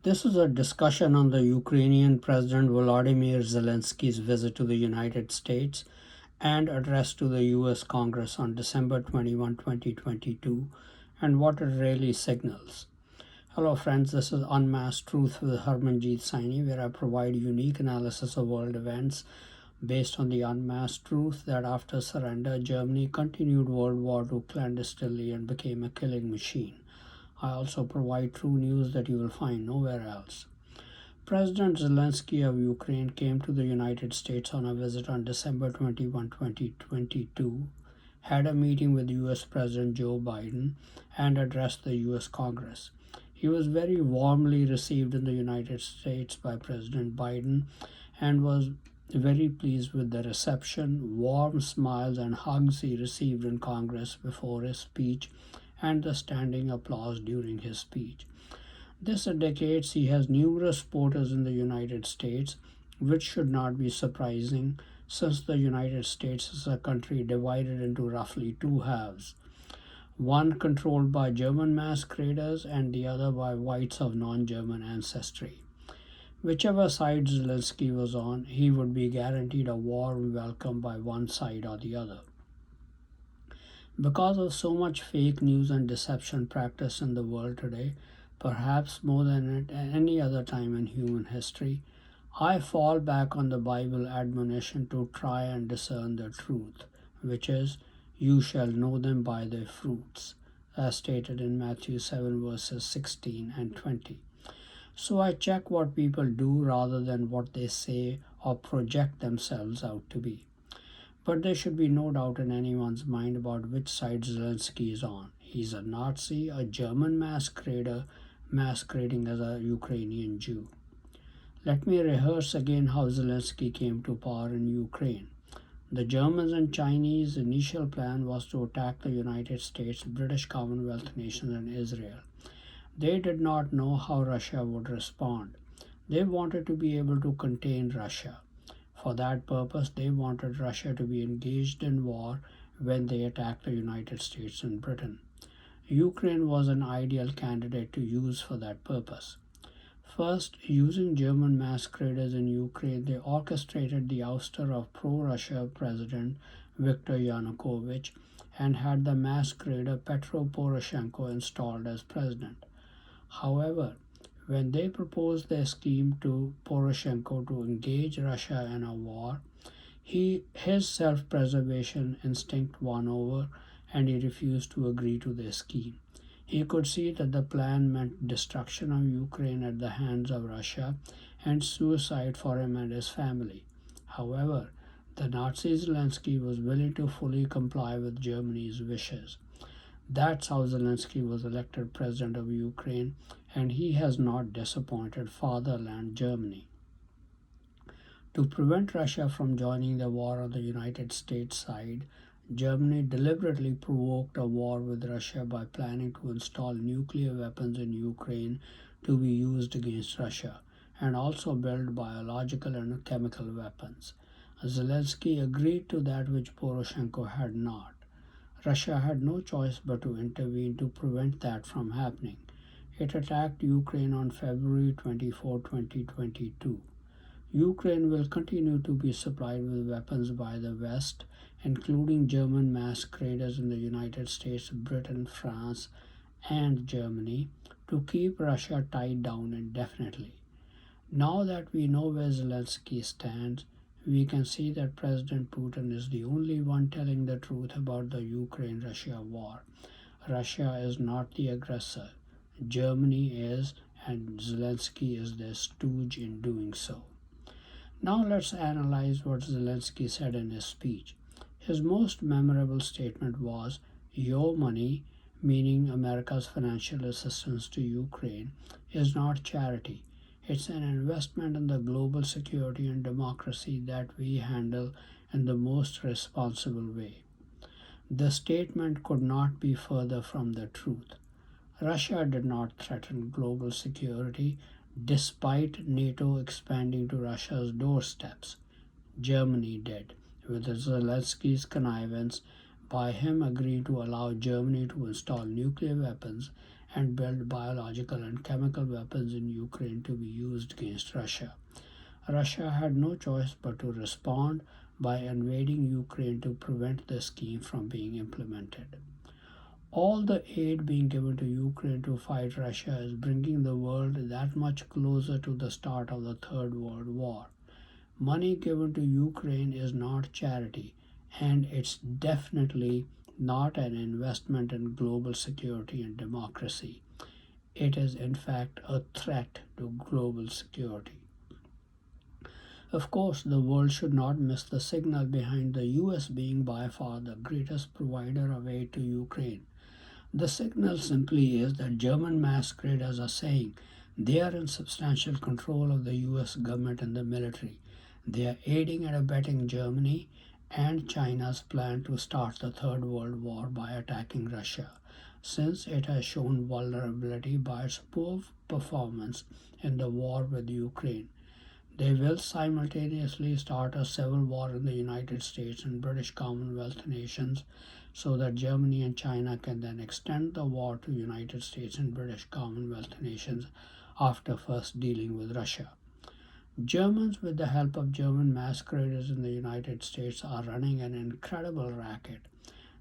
This is a discussion on the Ukrainian President Volodymyr Zelensky's visit to the United States and address to the US Congress on December 21, 2022, and what it really signals. Hello friends, this is Unmasked Truth with Harmanjit Saini, where I provide unique analysis of world events based on the unmasked truth that after surrender, Germany continued World War II clandestinely and became a killing machine. I also provide true news that you will find nowhere else. President Zelensky of Ukraine came to the United States on a visit on December 21, 2022, had a meeting with US President Joe Biden, and addressed the US Congress. He was very warmly received in the United States by President Biden and was very pleased with the reception, warm smiles, and hugs he received in Congress before his speech and the standing applause during his speech. This indicates he has numerous supporters in the United States, which should not be surprising since the United States is a country divided into roughly two halves, one controlled by German masqueraders and the other by whites of non-German ancestry. Whichever side Zelensky was on, he would be guaranteed a warm welcome by one side or the other. Because of so much fake news and deception practiced in the world today, perhaps more than at any other time in human history, I fall back on the Bible admonition to try and discern the truth, which is, "You shall know them by their fruits," as stated in Matthew 7 verses 16 and 20. So I check what people do rather than what they say or project themselves out to be. But there should be no doubt in anyone's mind about which side Zelensky is on. He's a Nazi, a German masquerader, masquerading as a Ukrainian Jew. Let me rehearse again how Zelensky came to power in Ukraine. The Germans and Chinese initial plan was to attack the United States, British Commonwealth nations, and Israel. They did not know how Russia would respond. They wanted to be able to contain Russia. For that purpose, they wanted Russia to be engaged in war when they attacked the United States and Britain. Ukraine was an ideal candidate to use for that purpose. First, using German masqueraders in Ukraine, they orchestrated the ouster of pro-Russia President Viktor Yanukovych and had the masquerader Petro Poroshenko installed as president. However, when they proposed their scheme to Poroshenko to engage Russia in a war, his self-preservation instinct won over and he refused to agree to their scheme. He could see that the plan meant destruction of Ukraine at the hands of Russia and suicide for him and his family. However, the Nazi Zelensky was willing to fully comply with Germany's wishes. That's how Zelensky was elected president of Ukraine, and he has not disappointed fatherland Germany. To prevent Russia from joining the war on the United States side, Germany deliberately provoked a war with Russia by planning to install nuclear weapons in Ukraine to be used against Russia, and also build biological and chemical weapons. Zelensky agreed to that which Poroshenko had not. Russia had no choice but to intervene to prevent that from happening. It attacked Ukraine on February 24, 2022. Ukraine will continue to be supplied with weapons by the West, including German masqueraders in the United States, Britain, France, and Germany, to keep Russia tied down indefinitely. Now that we know where Zelensky stands, we can see that President Putin is the only one telling the truth about the Ukraine-Russia war. Russia is not the aggressor. Germany is, and Zelensky is their stooge in doing so. Now let's analyze what Zelensky said in his speech. His most memorable statement was, "Your money," meaning America's financial assistance to Ukraine, "is not charity. It's an investment in the global security and democracy that we handle in the most responsible way." The statement could not be further from the truth. Russia did not threaten global security despite NATO expanding to Russia's doorsteps. Germany did, with Zelensky's connivance by him agreeing to allow Germany to install nuclear weapons and build biological and chemical weapons in Ukraine to be used against Russia. Russia had no choice but to respond by invading Ukraine to prevent the scheme from being implemented. All the aid being given to Ukraine to fight Russia is bringing the world that much closer to the start of the Third World War. Money given to Ukraine is not charity, and it's definitely not an investment in global security and democracy. It is, in fact, a threat to global security. Of course, the world should not miss the signal behind the US being by far the greatest provider of aid to Ukraine. The signal simply is that German masqueraders are saying they are in substantial control of the US government and the military. They are aiding and abetting Germany and China's plan to start the Third World War by attacking Russia, since it has shown vulnerability by its poor performance in the war with Ukraine. They will simultaneously start a civil war in the United States and British Commonwealth nations so that Germany and China can then extend the war to United States and British Commonwealth nations after first dealing with Russia. Germans, with the help of German masqueraders in the United States, are running an incredible racket.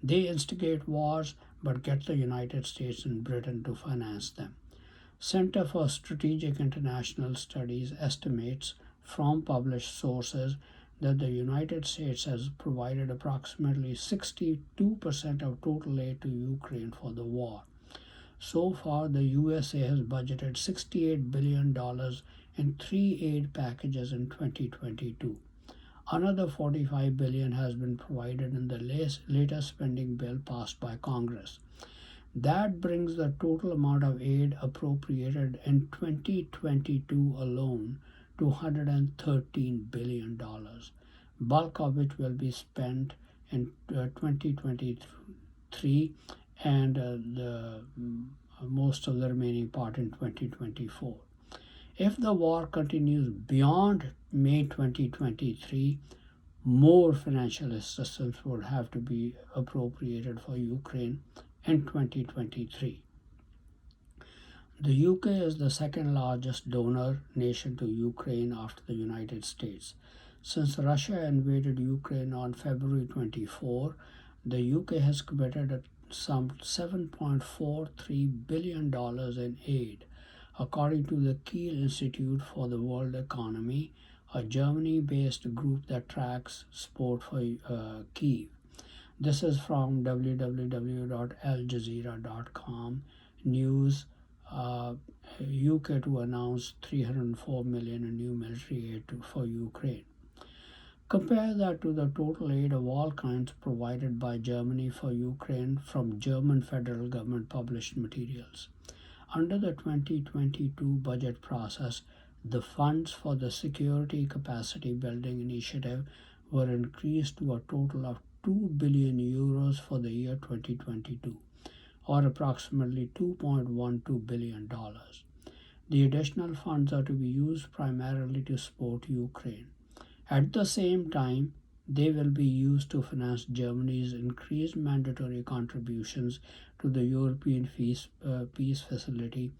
They instigate wars but get the United States and Britain to finance them. Center for Strategic International Studies estimates from published sources that the United States has provided approximately 62% of total aid to Ukraine for the war. So far, the USA has budgeted $68 billion in three aid packages in 2022. Another $45 billion has been provided in the latest spending bill passed by Congress. That brings the total amount of aid appropriated in 2022 alone to $113 billion, bulk of which will be spent in 2023 and most of the remaining part in 2024. If the war continues beyond May 2023, more financial assistance would have to be appropriated for Ukraine in 2023. The UK is the second largest donor nation to Ukraine after the United States. Since Russia invaded Ukraine on February 24, the UK has committed some $7.43 billion in aid, according to the Kiel Institute for the World Economy, a Germany-based group that tracks sport for Kiev. This is from www.aljazeera.com news. UK to announce $304 million in new military aid for Ukraine. Compare that to the total aid of all kinds provided by Germany for Ukraine from German federal government published materials. Under the 2022 budget process, the funds for the Security Capacity Building Initiative were increased to a total of 2 billion euros for the year 2022, or approximately $2.12 billion. The additional funds are to be used primarily to support Ukraine. At the same time, they will be used to finance Germany's increased mandatory contributions to the European Peace Facility,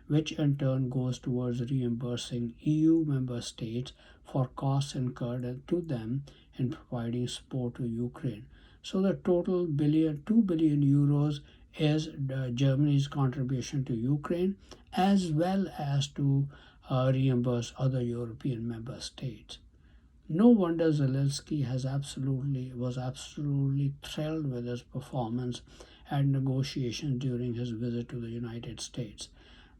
which in turn goes towards reimbursing EU member states for costs incurred to them in providing support to Ukraine. So the total 2 billion euros is Germany's contribution to Ukraine, as well as to reimburse other European member states. No wonder Zelensky was absolutely thrilled with his performance at negotiations during his visit to the United States.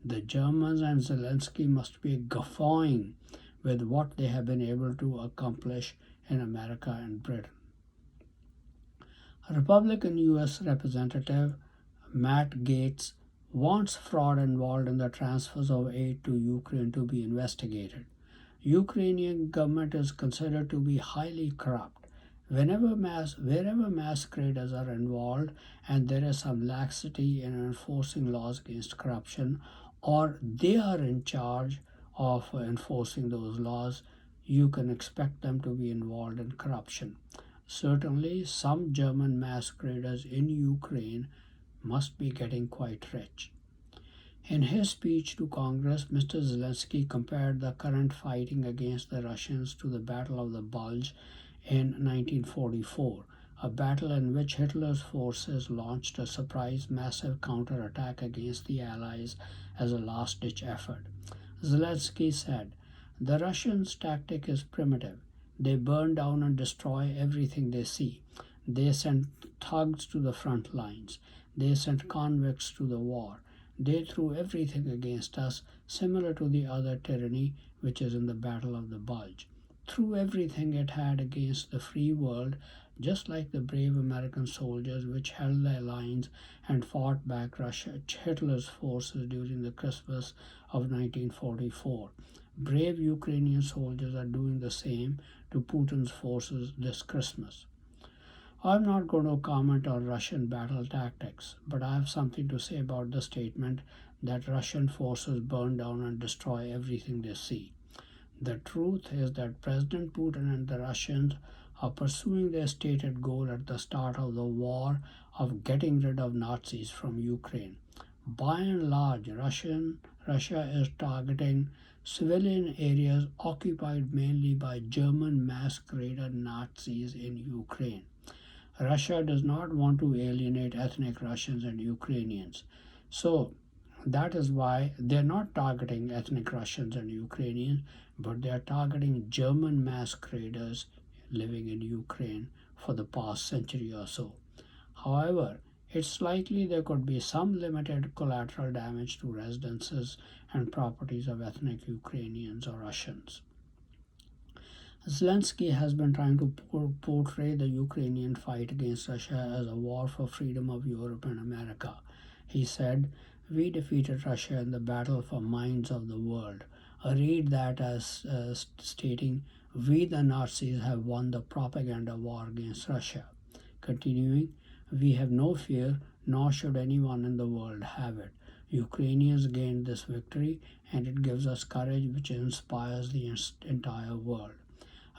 The Germans and Zelensky must be guffawing with what they have been able to accomplish in America and Britain. Republican U.S. Representative Matt Gaetz wants fraud involved in the transfers of aid to Ukraine to be investigated. Ukrainian government is considered to be highly corrupt. Wherever masqueraders are involved and there is some laxity in enforcing laws against corruption, or they are in charge of enforcing those laws, you can expect them to be involved in corruption. Certainly, some German masqueraders in Ukraine must be getting quite rich. In his speech to Congress, Mr. Zelensky compared the current fighting against the Russians to the Battle of the Bulge in 1944, a battle in which Hitler's forces launched a surprise massive counterattack against the Allies as a last ditch effort. Zelensky said, "The Russians' tactic is primitive. They burn down and destroy everything they see. They send thugs to the front lines. They sent convicts to the war. They threw everything against us, similar to the other tyranny which is in the Battle of the Bulge. Threw everything it had against the free world, just like the brave American soldiers which held their lines and fought back Hitler's forces during the Christmas of 1944. Brave Ukrainian soldiers are doing the same to Putin's forces this Christmas." I'm not going to comment on Russian battle tactics, but I have something to say about the statement that Russian forces burn down and destroy everything they see. The truth is that President Putin and the Russians are pursuing their stated goal at the start of the war of getting rid of Nazis from Ukraine. By and large, Russia is targeting civilian areas occupied mainly by German masquerader Nazis in Ukraine. Russia does not want to alienate ethnic Russians and Ukrainians. So that is why they're not targeting ethnic Russians and Ukrainians, but they are targeting German masqueraders living in Ukraine for the past century or so. However, it's likely there could be some limited collateral damage to residences and properties of ethnic Ukrainians or Russians. Zelensky has been trying to portray the Ukrainian fight against Russia as a war for freedom of Europe and America. He said, "We defeated Russia in the battle for minds of the world." Read that as stating, "We the Nazis have won the propaganda war against Russia." Continuing, "We have no fear, nor should anyone in the world have it. Ukrainians gained this victory, and it gives us courage which inspires the entire world.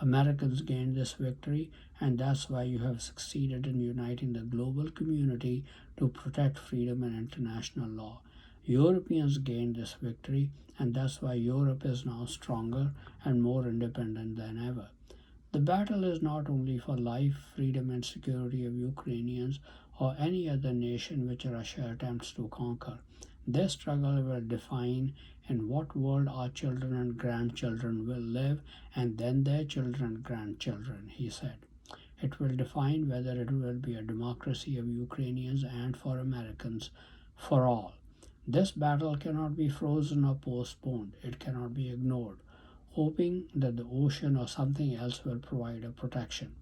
Americans gained this victory, and that's why you have succeeded in uniting the global community to protect freedom and international law. Europeans gained this victory, and that's why Europe is now stronger and more independent than ever. The battle is not only for life, freedom, and security of Ukrainians or any other nation which Russia attempts to conquer. This struggle will define in what world our children and grandchildren will live, and then their children and grandchildren," he said. "It will define whether it will be a democracy of Ukrainians and for Americans, for all. This battle cannot be frozen or postponed. It cannot be ignored, hoping that the ocean or something else will provide a protection."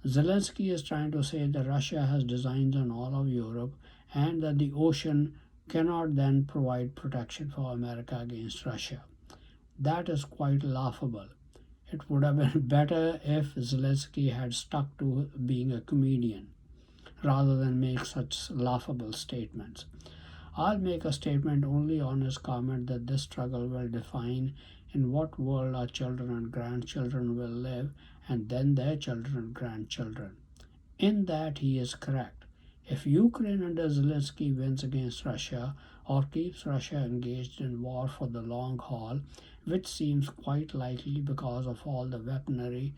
Zelensky is trying to say that Russia has designs on all of Europe and that the ocean cannot then provide protection for America against Russia. That is quite laughable. It would have been better if Zelensky had stuck to being a comedian rather than make such laughable statements. I'll make a statement only on his comment that this struggle will define in what world our children and grandchildren will live, and then their children and grandchildren. In that he is correct. If Ukraine under Zelensky wins against Russia or keeps Russia engaged in war for the long haul, which seems quite likely because of all the weaponry,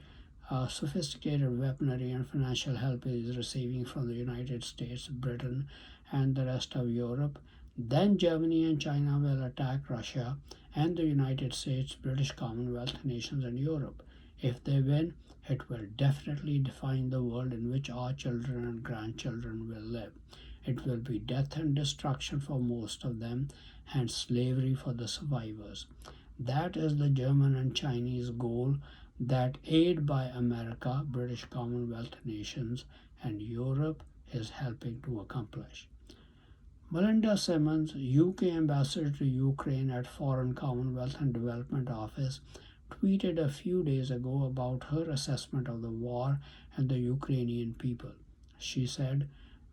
sophisticated weaponry and financial help he is receiving from the United States, Britain, and the rest of Europe, then Germany and China will attack Russia and the United States, British Commonwealth nations, and Europe. If they win, it will definitely define the world in which our children and grandchildren will live. It will be death and destruction for most of them and slavery for the survivors. That is the German and Chinese goal that, aid by America, British Commonwealth nations, and Europe, is helping to accomplish. Melinda Simmons, UK ambassador to Ukraine at Foreign Commonwealth and Development Office, tweeted a few days ago about her assessment of the war and the Ukrainian people. She said,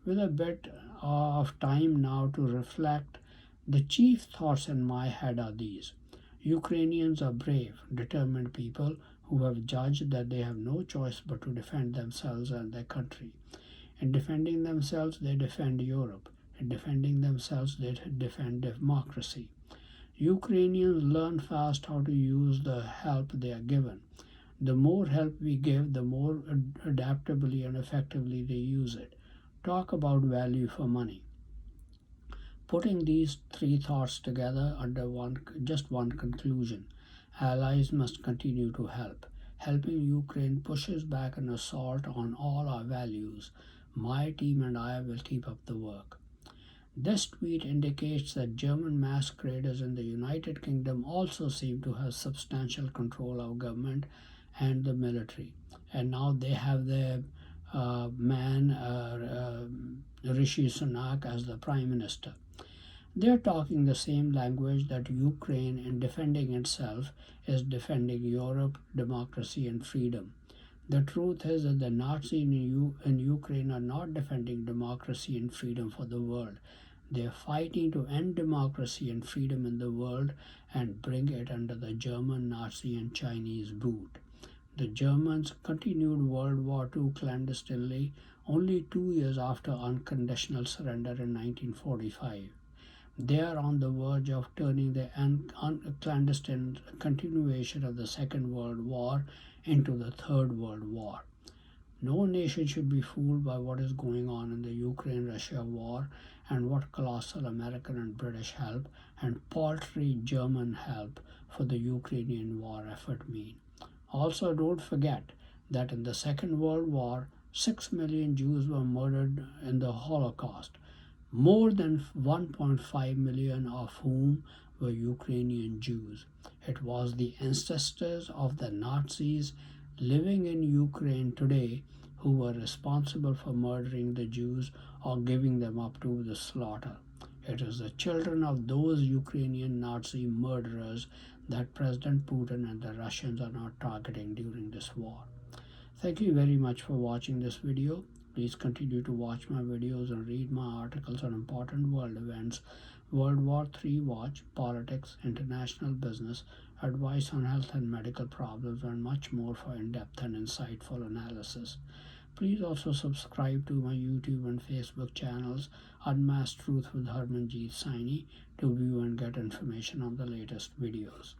"With a bit of time now to reflect, the chief thoughts in my head are these. Ukrainians are brave, determined people who have judged that they have no choice but to defend themselves and their country. In defending themselves, they defend Europe. Defending themselves, they defend democracy. Ukrainians learn fast how to use the help they are given. The more help we give, the more adaptably and effectively they use it. Talk about value for money. Putting these three thoughts together under just one conclusion: allies must continue to help. Helping Ukraine pushes back an assault on all our values. My team and I will keep up the work. This tweet indicates that German masqueraders in the United Kingdom also seem to have substantial control of government and the military. And now they have their Rishi Sunak as the Prime Minister. They're talking the same language that Ukraine, in defending itself, is defending Europe, democracy, and freedom. The truth is that the Nazis in Ukraine are not defending democracy and freedom for the world. They are fighting to end democracy and freedom in the world and bring it under the German, Nazi, and Chinese boot. The Germans continued World War II clandestinely only 2 years after unconditional surrender in 1945. They are on the verge of turning the clandestine continuation of the Second World War into the Third World War. No nation should be fooled by what is going on in the Ukraine-Russia war and what colossal American and British help and paltry German help for the Ukrainian war effort mean. Also, don't forget that in the Second World War, 6 million Jews were murdered in the Holocaust, more than 1.5 million of whom were Ukrainian Jews. It was the ancestors of the Nazis living in Ukraine today who were responsible for murdering the Jews or giving them up to the slaughter. It is the children of those Ukrainian Nazi murderers that President Putin and the Russians are not targeting during this war. Thank you very much for watching this video. Please continue to watch my videos and read my articles on important world events, World War III watch, politics, international business, advice on health and medical problems, and much more for in-depth and insightful analysis. Please also subscribe to my YouTube and Facebook channels, Unmasked Truth with Harmanjit Saini, to view and get information on the latest videos.